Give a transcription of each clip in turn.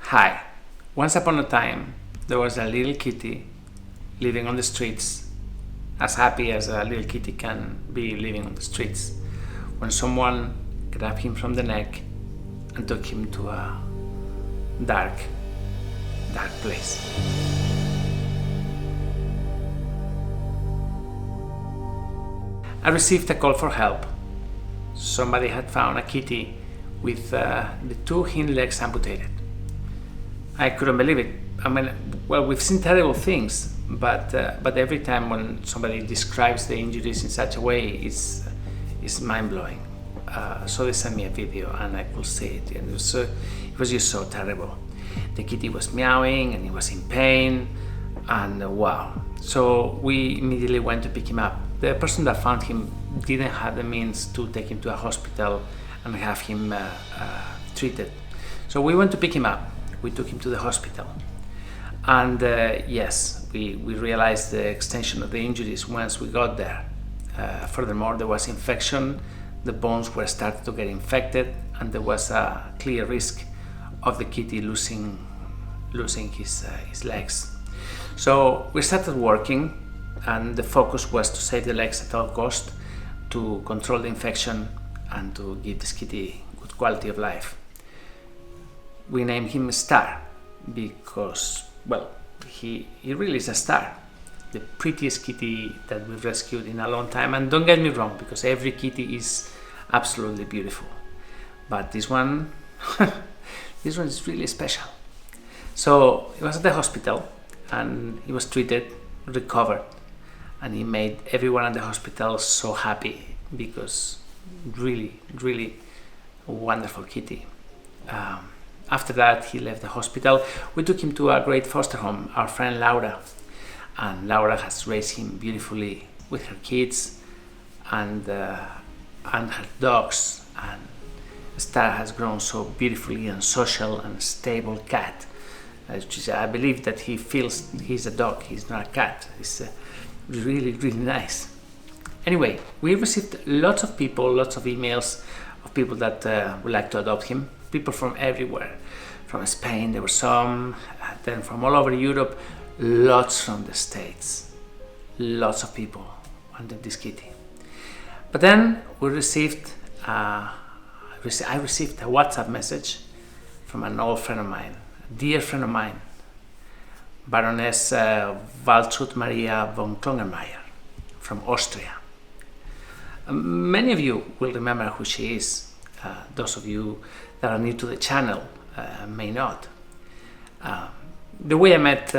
Hi. Once upon a time, there was a little kitty living on the streets, as happy as a little kitty can be living on the streets, when someone grabbed him from the neck and took him to a dark place. I received a call for help. Somebody had found a kitty with the two hind legs amputated. I couldn't believe it. I mean, well, we've seen terrible things, but every time when somebody describes the injuries in such a way, it's mind-blowing. So they sent me a video and I could see it, and it was just so terrible. The kitty was meowing and he was in pain, and wow. So we immediately went to pick him up. The person that found him didn't have the means to take him to a hospital and have him treated. So we went to pick him up. We took him to the hospital. And yes, we realized the extension of the injuries once we got there. Furthermore, there was infection, the bones were starting to get infected, and there was a clear risk of the kitty losing his legs. So we started working, and the focus was to save the legs at all cost, to control the infection, and to give this kitty good quality of life. We named him Star because, well, he really is a star. The prettiest kitty that we've rescued in a long time. And don't get me wrong, because every kitty is absolutely beautiful. But this one, this one is really special. So he was at the hospital and he was treated, recovered, and he made everyone at the hospital so happy because really, really wonderful kitty. After that, he left the hospital. We took him to a great foster home, our friend Laura. And Laura has raised him beautifully with her kids and her dogs. And Star has grown so beautifully and social and stable cat. I believe that he feels he's a dog, he's not a cat. It's really, really nice. Anyway, we received lots of emails of people that would like to adopt him. People from everywhere. From Spain, there were some, then from all over Europe, lots from the States. Lots of people wanted this kitty. But then we received, I received a WhatsApp message from an old friend of mine, a dear friend of mine, Baroness Waltraud Maria von Klongermeyer from Austria. Many of you will remember who she is. Those of you that are new to the channel may not. The way I met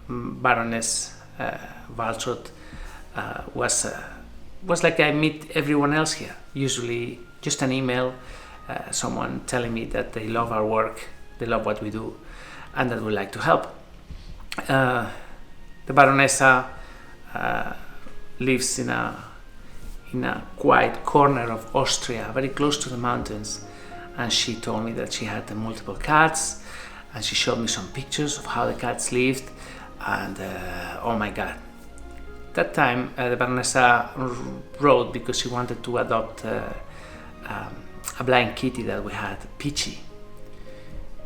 Baroness Waltraud was like I meet everyone else here. Usually just an email, someone telling me that they love our work, they love what we do, and that we like to help. The Baronessa lives in a quiet corner of Austria, very close to the mountains, and she told me that she had multiple cats, and she showed me some pictures of how the cats lived, and oh my god. That time the Baronessa wrote because she wanted to adopt a blind kitty that we had, Peachy.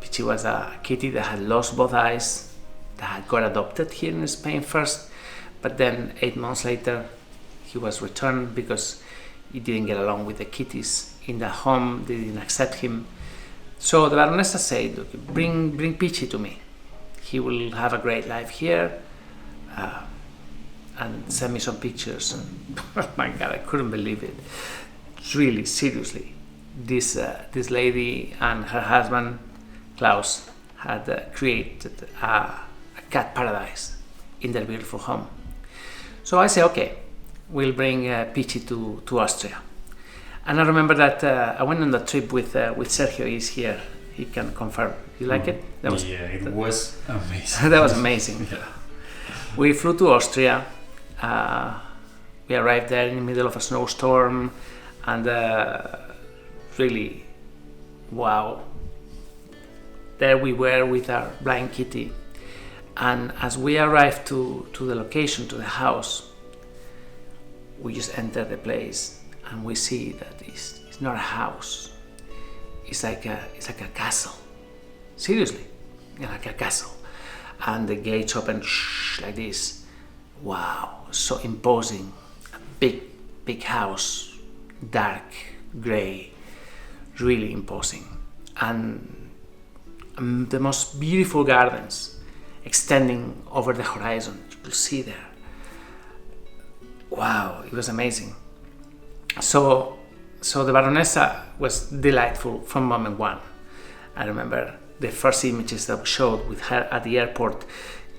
Peachy was a kitty that had lost both eyes, that had got adopted here in Spain first, but then 8 months later he was returned because he didn't get along with the kitties in the home. They didn't accept him. So the Baronessa said, "Look, bring Peachy to me. He will have a great life here." And send me some pictures. And oh my God, I couldn't believe it. Really, seriously, this lady and her husband Klaus had created a cat paradise in their beautiful home. So I say, okay, we'll bring Peachy to Austria. And I remember that I went on the trip with Sergio. He's here. He can confirm. You like it? It was amazing. That was amazing. Yeah. We flew to Austria. We arrived there in the middle of a snowstorm, and really, wow. There we were with our blind kitty. And as we arrived to the location, to the house, we just entered the place and we see that it's not a house. It's like a castle. seriously, like a castle. And the gates open like this. Wow, so imposing. A big house, dark, grey, really imposing. And the most beautiful gardens extending over the horizon. You could see there. Wow, it was amazing. So the Baronessa was delightful from moment one. I remember the first images that showed with her at the airport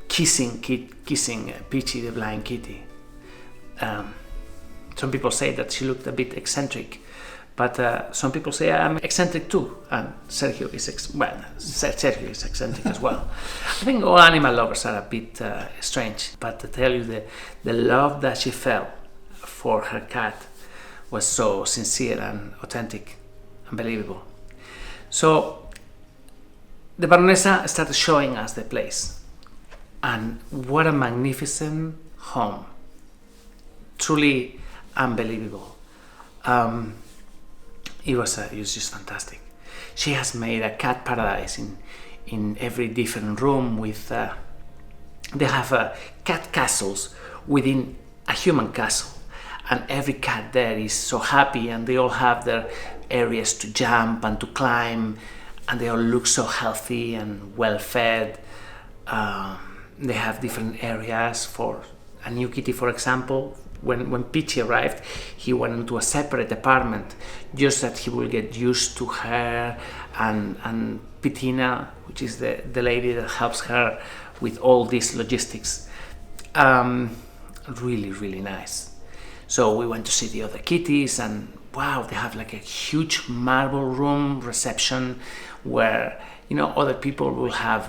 kissing Peachy, the blind kitty. Some people say that she looked a bit eccentric, but some people say I'm eccentric too, and Sergio is Sergio is eccentric as well. I think all animal lovers are a bit strange, but to tell you the love that she felt for her cat was so sincere and authentic, unbelievable. So the Baronessa started showing us the place, and what a magnificent home, truly unbelievable. It was just fantastic. She has made a cat paradise in every different room with they have cat castles within a human castle, and every cat there is so happy, and they all have their areas to jump and to climb, and they all look so healthy and well fed. They have different areas for a new kitty, for example. When Peachy arrived, he went into a separate apartment just that he will get used to her, and Pitina, which is the lady that helps her with all these logistics. Really, really nice. So we went to see the other kitties, and wow, they have like a huge marble room reception where, you know, other people will have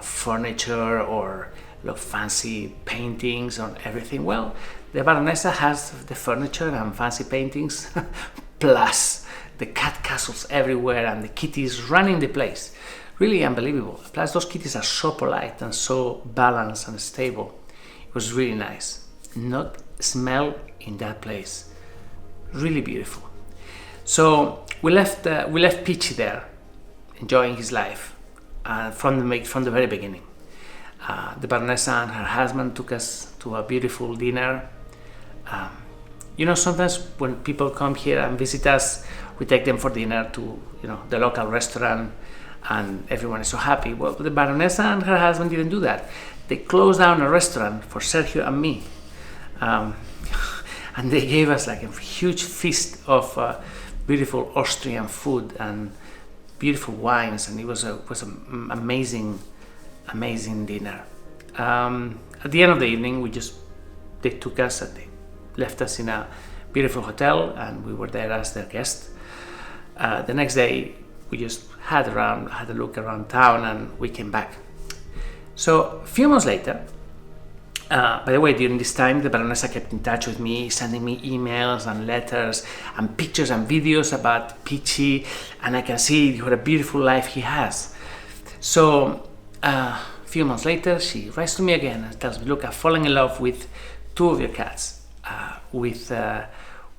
furniture or fancy paintings on everything. Well, the Baronessa has the furniture and fancy paintings plus the cat castles everywhere and the kitties running the place. Really unbelievable. Plus those kitties are so polite and so balanced and stable. It was really nice. Not smell in that place. Really beautiful. So we left Peachy there, enjoying his life from the very beginning. The Baronessa and her husband took us to a beautiful dinner. Sometimes when people come here and visit us, we take them for dinner to the local restaurant, and everyone is so happy. Well, the Baronessa and her husband didn't do that. They closed down a restaurant for Sergio and me, and they gave us like a huge feast of beautiful Austrian food and beautiful wines, and it was an amazing dinner. At the end of the evening, they took us and they left us in a beautiful hotel, and we were there as their guest. The next day, we just had a look around town, and we came back. So a few months later, by the way, during this time, the Baronessa kept in touch with me, sending me emails and letters and pictures and videos about Peachy, and I can see what a beautiful life he has. So a few months later, she writes to me again and tells me, look, I've fallen in love with two of your cats, with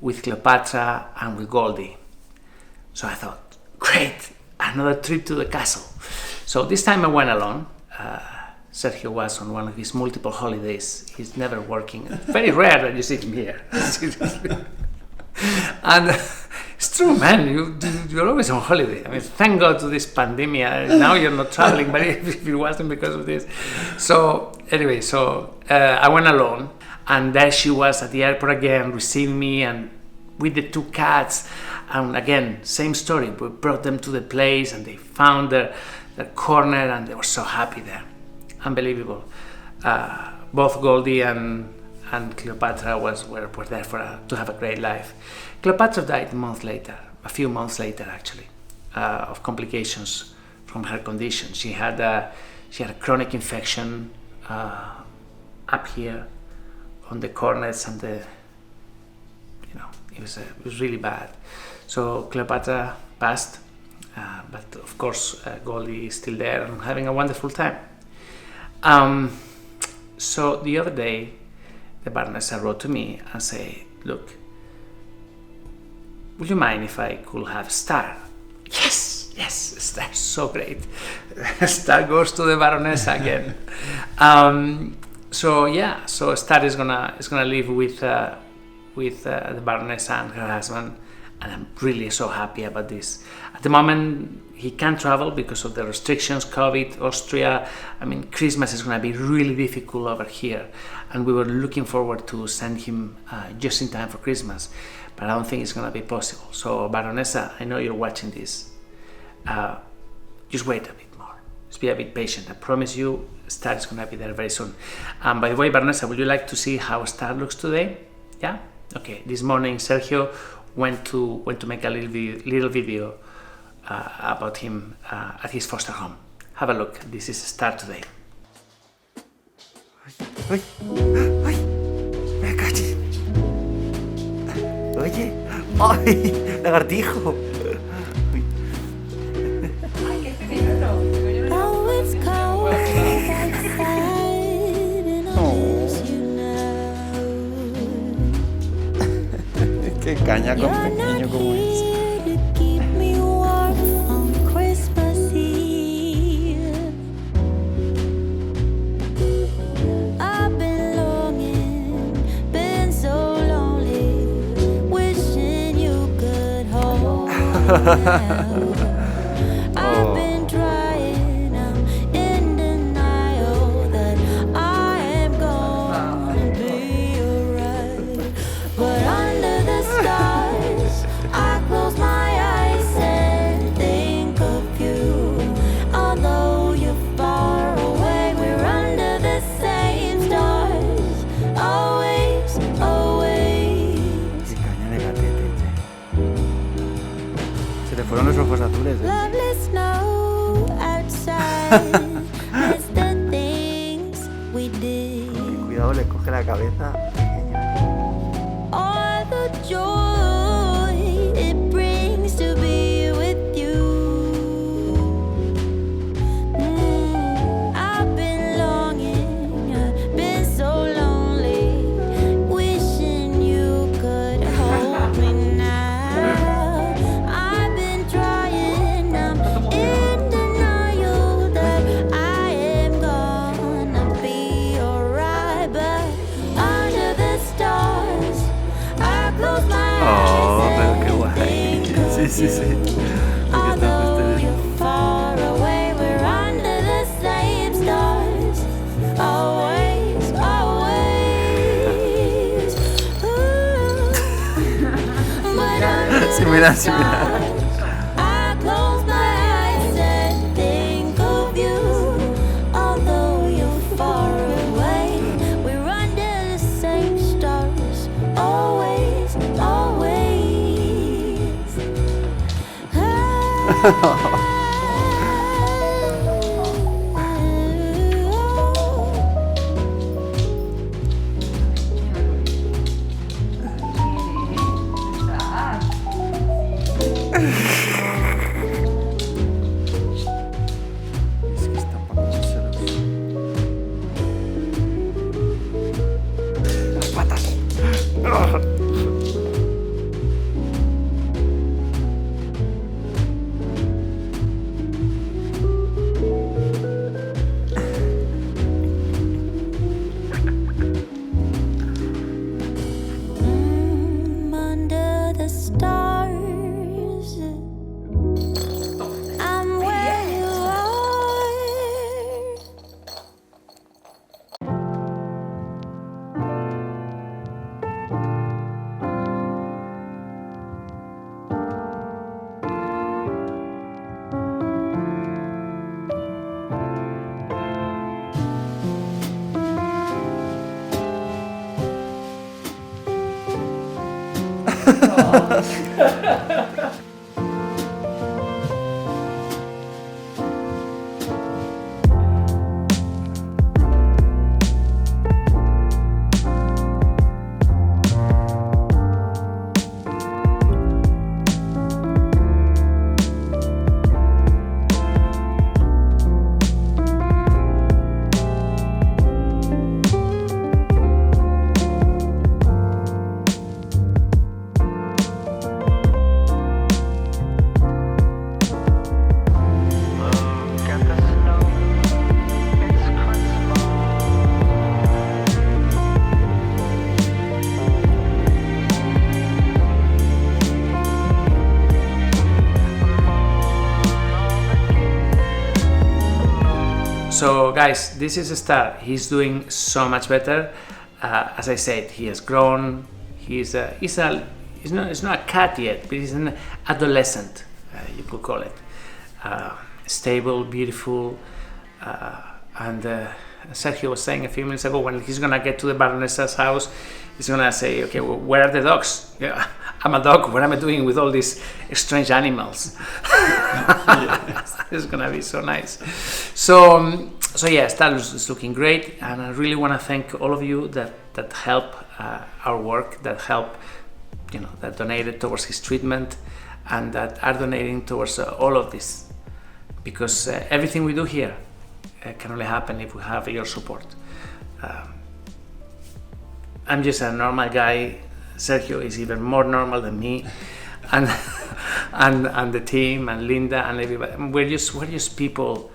Cleopatra and with Goldie. So I thought, great, another trip to the castle. So this time I went alone. Sergio was on one of his multiple holidays. He's never working. Very rare that you see him here. And it's true, man. You're always on holiday. I mean, thank God to this pandemic. Now you're not traveling, but if it wasn't because of this. So anyway, I went alone, and there she was at the airport again, receiving me, and with the two cats. And again, same story. We brought them to the place, and they found their corner, and they were so happy there. Unbelievable. Both Goldie and Cleopatra were there to have a great life. Cleopatra died a few months later actually, of complications from her condition. She had a chronic infection up here on the cornets, and it was really bad. So Cleopatra passed, but of course Goldie is still there and having a wonderful time. So the other day, the Baronessa wrote to me and said, look, would you mind if I could have Star? Yes! Yes, Star's so great. Star goes to the Baroness again. So Star is gonna live with the Baroness and her husband, and I'm really so happy about this. At the moment, he can't travel because of the restrictions, COVID, Austria. I mean, Christmas is gonna be really difficult over here, and we were looking forward to send him just in time for Christmas, but I don't think it's gonna be possible. So, Baronessa, I know you're watching this. Just wait a bit more. Just be a bit patient. I promise you, Star is gonna be there very soon. By the way, Baronessa, would you like to see how Star looks today? Yeah. Okay. This morning, Sergio went to make a little video about him at his foster home. Have a look. This is Star today. ¡Ay! ¡Ay! ¡Me caché! Oye, ¡ay! ¡Lagartijo! Ay, qué pequeño. ¡Qué caña con pequeño como es! I've been trying, I'm in denial that I am gonna be alright. But under the stars, I close my eyes and think of you. Although you're far away, we're under the same stars. Always, always. ¡Qué caña de gatete! Se le fueron los ojos azules, ¿eh? Lovely snow outside. It's the things we did. Cuidado, le coge la cabeza. All the joy it brings to be with you. I've been longing, I've been so lonely, wishing you could hold me now. I've been trying, I'm in denial that I am gonna be alright, but under the stars, I close my Oh, eyes pero qué and guay. think of Sí, sí, sí. you. Lo que están Although ustedes. you're far away, we're under the same stars. Always, always. Ooh. But under Sí, mira, the sí, mira. stars, I close my eyes and think of you. Although you're far away, we're under the same stars. Always, always. Es que están para comérselos. Las patas. Under the stars, I'm where you are. So guys, this is a Star. He's doing so much better. As I said, he has grown. He's not a cat yet, but he's an adolescent, you could call it. Stable, beautiful, and Sergio was saying a few minutes ago, when he's gonna get to the Baronessa's house, he's gonna say, okay, well, where are the dogs? Yeah, I'm a dog, what am I doing with all these strange animals? It's gonna be so nice. So yeah, Star is looking great, and I really want to thank all of you that help our work, that help, that donated towards his treatment, and that are donating towards all of this, because everything we do here can only happen if we have your support. I'm just a normal guy. Sergio is even more normal than me, and the team, and Linda, and everybody. We're just people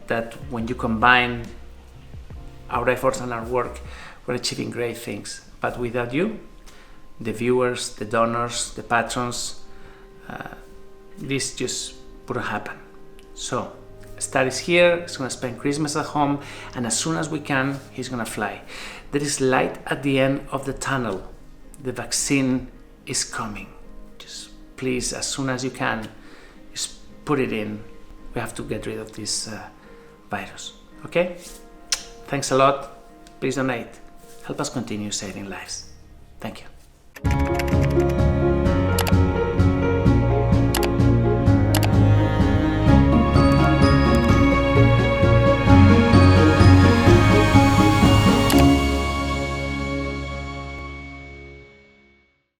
that, when you combine our efforts and our work, we're achieving great things. But without you, the viewers, the donors, the patrons, this just wouldn't happen. So Star is here. He's going to spend Christmas at home, and as soon as we can, he's going to fly. There is light at the end of the tunnel. The vaccine is coming. Just please, as soon as you can, just put it in. We have to get rid of this virus. Okay? Thanks a lot. Please donate. Help us continue saving lives. Thank you.